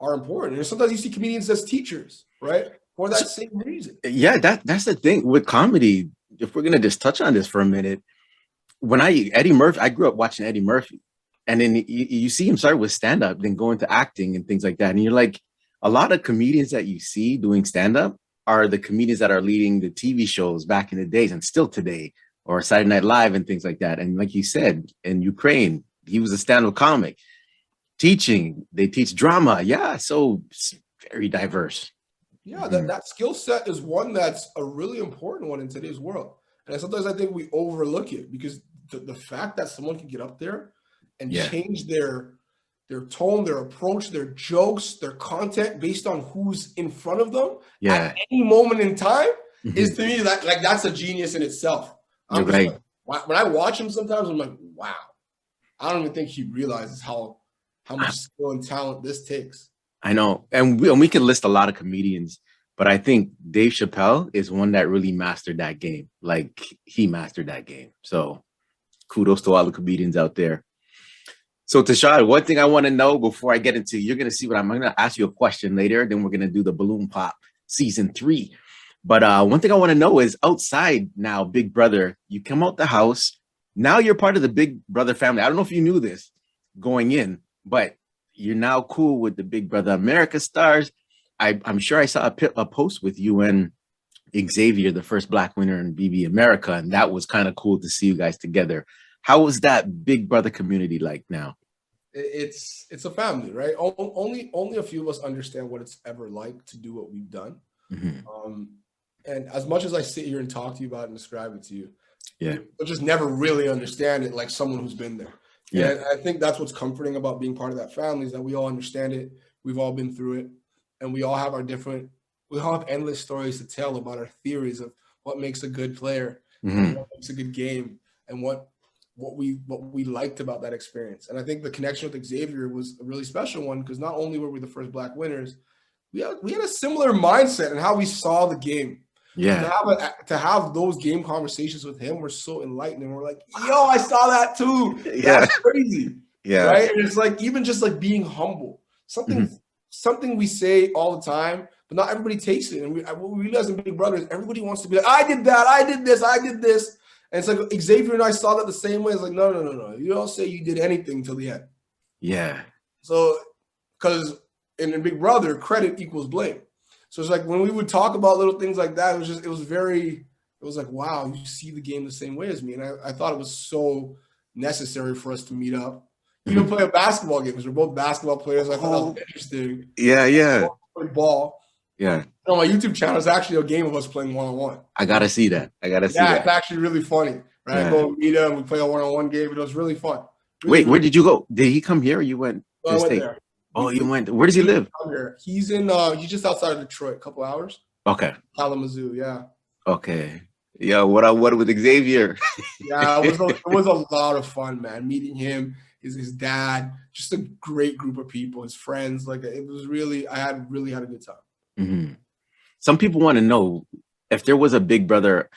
important. And sometimes you see comedians as teachers, right, for that same reason. Yeah, that's the thing with comedy. If we're gonna just touch on this for a minute, Eddie Murphy, I grew up watching Eddie Murphy, and then you see him start with stand up, then go into acting and things like that, and you're like, a lot of comedians that you see doing stand up are the comedians that are leading the TV shows back in the days and still today, or Saturday Night Live and things like that. And like you said, in Ukraine, he was a stand-up comic. They teach drama. Yeah, so it's very diverse. Yeah, that skill set is one that's a really important one in today's world. And sometimes I think we overlook it, because the fact that someone can get up there and change their tone, their approach, their jokes, their content based on who's in front of them at any moment in time, is to me that like that's a genius in itself. You're I'm just right. like, when I watch him sometimes, I'm like, wow, I don't even think he realizes how much skill and talent this takes. I know. And we can list a lot of comedians, but I think Dave Chappelle is one that really mastered that game. Like he mastered that game. So kudos to all the comedians out there. So Tychon, one thing I want to know before I get into, you're going to see what I'm going to ask you a question later. Then we're going to do the balloon pop season 3. But one thing I want to know is outside now, Big Brother, you come out the house. Now you're part of the Big Brother family. I don't know if you knew this going in, but you're now cool with the Big Brother America stars. I'm sure I saw a post with you and Xavier, the first Black winner in BB America, and that was kind of cool to see you guys together. How was that Big Brother community like now? It's a family, right? Only a few of us understand what it's ever like to do what we've done. And as much as I sit here and talk to you about it and describe it to you, you'll just never really understand it like someone who's been there. Yeah. And I think that's what's comforting about being part of that family is that we all understand it. We've all been through it. And we all have we all have endless stories to tell about our theories of what makes a good player, and what makes a good game, and what we liked about that experience. And I think the connection with Xavier was a really special one because not only were we the first Black winners, we had a similar mindset in how we saw the game. Yeah. To have those game conversations with him were so enlightening. We're like, yo, I saw that too. Yeah. That's crazy. Yeah. Right. And it's like even just like being humble. Something we say all the time, but not everybody takes it. And what we realize in Big Brother is everybody wants to be like, I did that, I did this, I did this. And it's like Xavier and I saw that the same way. It's like, no. You don't say you did anything till the end. Yeah. So, because in Big Brother, credit equals blame. So it's like when we would talk about little things like that, it was like, wow, you see the game the same way as me. And I thought it was so necessary for us to meet up. Even play a basketball game because we're both basketball players. I thought that was interesting. Yeah. Play ball. Yeah. On my YouTube channel, it's actually a game of us playing one-on-one. I gotta see that. Yeah, it's actually really funny. Right? Yeah. I go meet him, we play a one-on-one game, but it was really fun. Wait, where did you go? Did he come here or you went to I went state? there. Oh, you went. Where does he live? He's he's just outside of Detroit, a couple hours. Okay. Kalamazoo, yeah. Okay. Yeah, what with Xavier? Yeah, it was a lot of fun, man. Meeting him, his dad, just a great group of people, his friends. Like it was really, I really had a good time. Some people want to know if there was a Big Brother.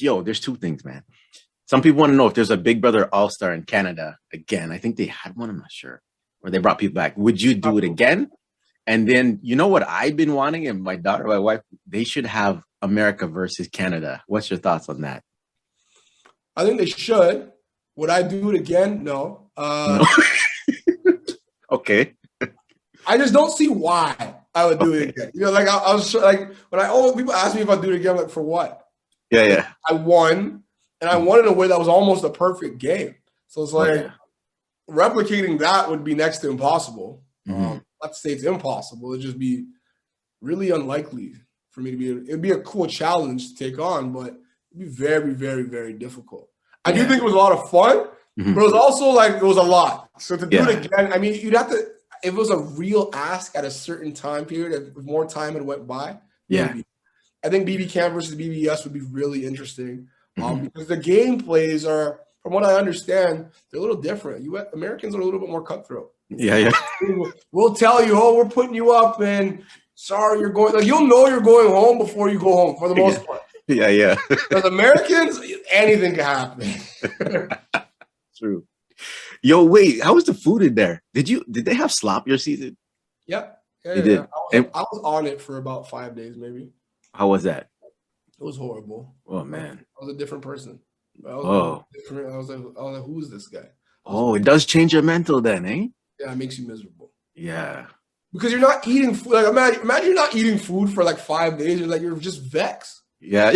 There's two things, man. Some people want to know if there's a Big Brother All-Star in Canada again. I think they had one. I'm not sure. Or they brought people back. Would you do it again? And then, you know what I've been wanting, and my daughter, my wife, they should have America versus Canada. What's your thoughts on that? I think they should. Would I do it again? No. No. Okay. I just don't see why I would do it again. You know, like I was like when people ask me if I do it again, I'm like, for what? Yeah. I won, and I won in a way that was almost a perfect game. So it's like replicating that would be next to impossible. Not to say it's impossible. It'd just be really unlikely for me to be. It'd be a cool challenge to take on, but it'd be very, very, very difficult. I do think it was a lot of fun, but it was also like it was a lot. So to do it again, I mean, you'd have to. If it was a real ask at a certain time period, if more time had went by, maybe. I think BB Camp versus BBS would be really interesting because the gameplays are, from what I understand, they're a little different. Americans are a little bit more cutthroat. Yeah. We'll tell you, we're putting you up, and sorry, you're going. Like you'll know you're going home before you go home for the most part. Yeah. As Americans, anything can happen. True. Yo, wait, how was the food in there? Did they have slop your season? Yeah. They did. I was on it for about 5 days, maybe. How was that? It was horrible. Oh man. I was a different person. I was like, who is this guy? It does change your mental then, eh? Yeah, it makes you miserable. Yeah. Because you're not eating food. Like imagine you're not eating food for like 5 days. You're just vexed. Yeah.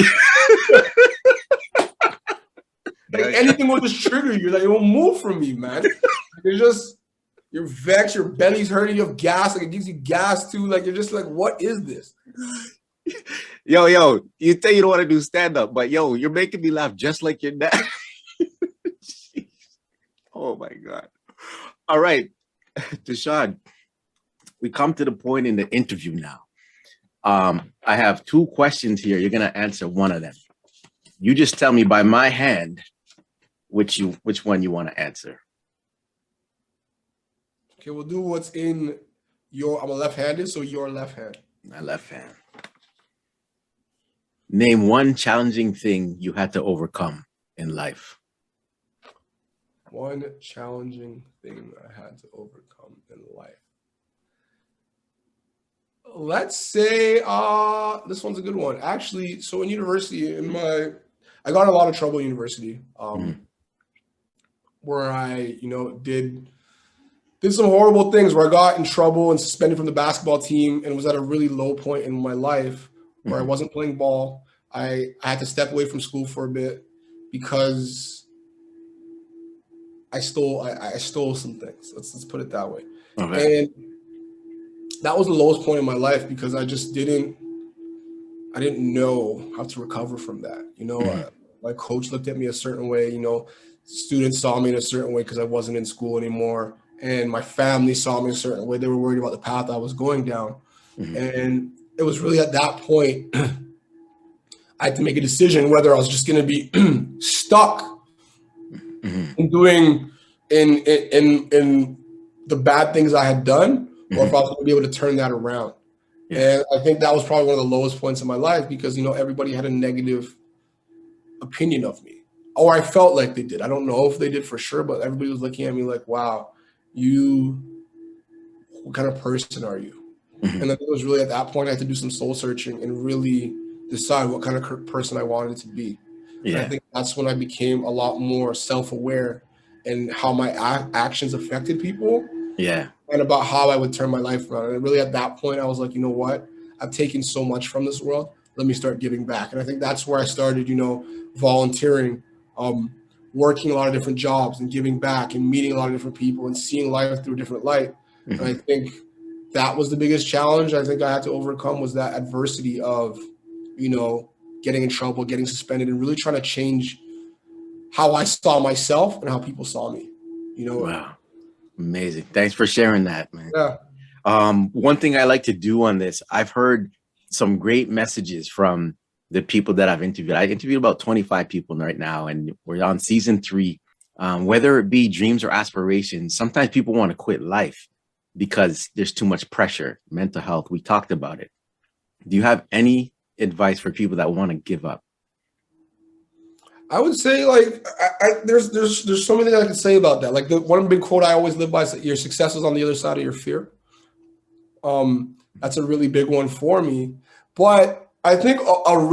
Anything will just trigger you. Like it won't move from me, man. You're vexed. Your belly's hurting. You have gas. Like it gives you gas too. Like you're just like, what is this? Yo, you say you don't want to do stand up, but you're making me laugh just like your dad. Oh my God. All right, Tychon, we come to the point in the interview now. I have 2 questions here. You're gonna answer one of them. You just tell me by my hand which one you want to answer. Okay, we'll do what's in your. I'm a left-handed, so your left hand. My left hand. Name one challenging thing you had to overcome in life. One challenging thing I had to overcome in life. Let's say this one's a good one. Actually, so in university, I got in a lot of trouble in university, where I, did some horrible things where I got in trouble and suspended from the basketball team and was at a really low point in my life where I wasn't playing ball. I had to step away from school for a bit because I stole some things. Let's put it that way. Okay. And that was the lowest point in my life because I just didn't know how to recover from that. My coach looked at me a certain way, students saw me in a certain way because I wasn't in school anymore. And my family saw me a certain way. They were worried about the path I was going down. And it was really at that point I had to make a decision whether I was just going to be stuck in doing in the bad things I had done, or if I was going to be able to turn that around. And I think that was probably one of the lowest points in my life because, everybody had a negative opinion of me, or I felt like they did. I don't know if they did for sure, but everybody was looking at me like, wow, what kind of person are you? And I think it was really at that point I had to do some soul searching and really decide what kind of person I wanted to be. Yeah. And I think that's when I became a lot more self-aware and how my actions affected people. Yeah. And about how I would turn my life around. And really at that point, I was like, you know what? I've taken so much from this world. Let me start giving back. And I think that's where I started, volunteering, working a lot of different jobs and giving back and meeting a lot of different people and seeing life through a different light. And I think that was the biggest challenge I think I had to overcome, was that adversity of, getting in trouble, getting suspended, and really trying to change how I saw myself and how people saw me. Wow. Amazing. Thanks for sharing that, man. Yeah. One thing I like to do on this, I've heard some great messages from the people that I've interviewed. I interviewed about 25 people right now, and we're on season 3. Whether it be dreams or aspirations, sometimes people want to quit life because there's too much pressure, mental health. We talked about it. Do you have any advice for people that want to give up? I would say, there's so many things I can say about that. Like, the one big quote I always live by is that your success is on the other side of your fear. That's a really big one for me. But I think when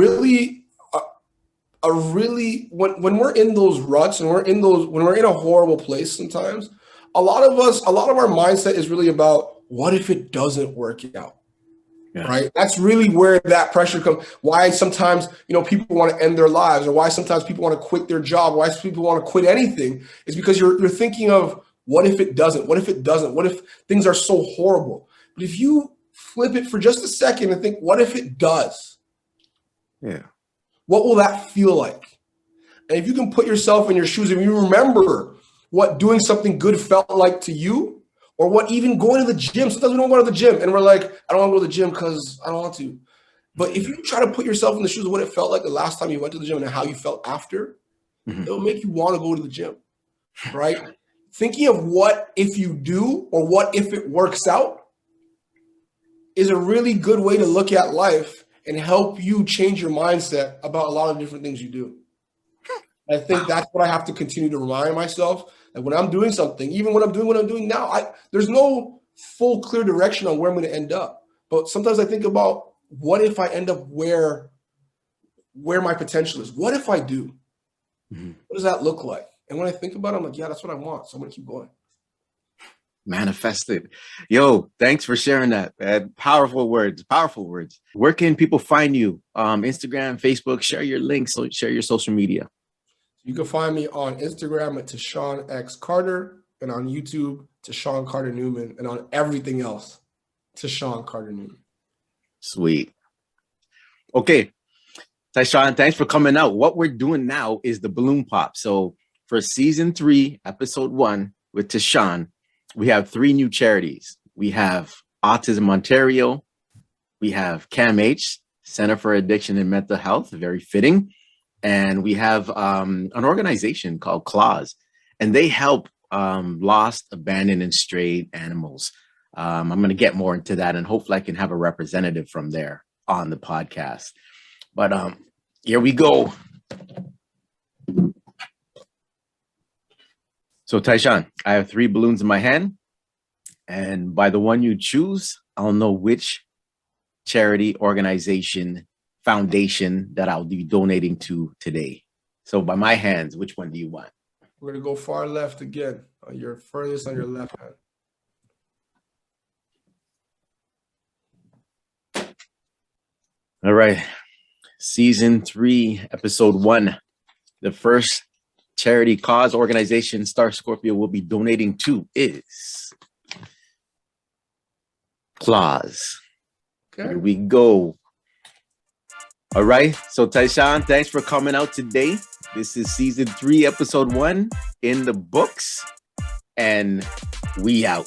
we're in those ruts and when we're in a horrible place, sometimes a lot of our mindset is really about, what if it doesn't work out? Yeah. Right. That's really where that pressure comes. Why sometimes, people want to end their lives, or why sometimes people want to quit their job, why people want to quit anything, is because you're thinking of, what if it doesn't? What if it doesn't? What if things are so horrible? But if you flip it for just a second and think, what if it does? Yeah. What will that feel like? And if you can put yourself in your shoes, and you remember what doing something good felt like to you, or what even going to the gym. Sometimes we don't go to the gym and we're like, I don't want to go to the gym because I don't want to. But if you try to put yourself in the shoes of what it felt like the last time you went to the gym and how you felt after, it'll make you want to go to the gym, right? Thinking of what if you do, or what if it works out, is a really good way to look at life and help you change your mindset about a lot of different things you do. I think that's what I have to continue to remind myself. And when I'm doing something, even when I'm doing what I'm doing now, there's no full clear direction on where I'm going to end up. But sometimes I think about, what if I end up where my potential is? What if I do? What does that look like? And when I think about it, I'm like, yeah, that's what I want. So I'm going to keep going. Manifested. Yo, thanks for sharing that, man. Powerful words. Where can people find you? Instagram, Facebook, share your links, share your social media. You can find me on Instagram at Tychon X Carter, and on YouTube, Tychon Carter-Newman, and on everything else, Tychon Carter-Newman. Sweet. Okay, Tychon, thanks for coming out. What we're doing now is the balloon pop. So for season 3, episode 1 with Tychon, we have 3 new charities. We have Autism Ontario, We have CAMH, Center for Addiction and Mental Health, very fitting. And we have an organization called CLAWS, and they help lost, abandoned, and strayed animals. I'm going to get more into that, and hopefully I can have a representative from there on the podcast. But here we go. So Tychon, I have 3 balloons in my hand, and by the one you choose, I'll know which charity, organization, foundation that I'll be donating to today. So by my hands, which one do you want? We're going to go far left again. Your furthest on your left hand. All right. Season 3, episode 1. The first charity cause organization Star Scorpio will be donating to is CLAWS. Okay. Here we go. All right. So Tychon, thanks for coming out today. This is season 3, episode 1 in the books, and we out.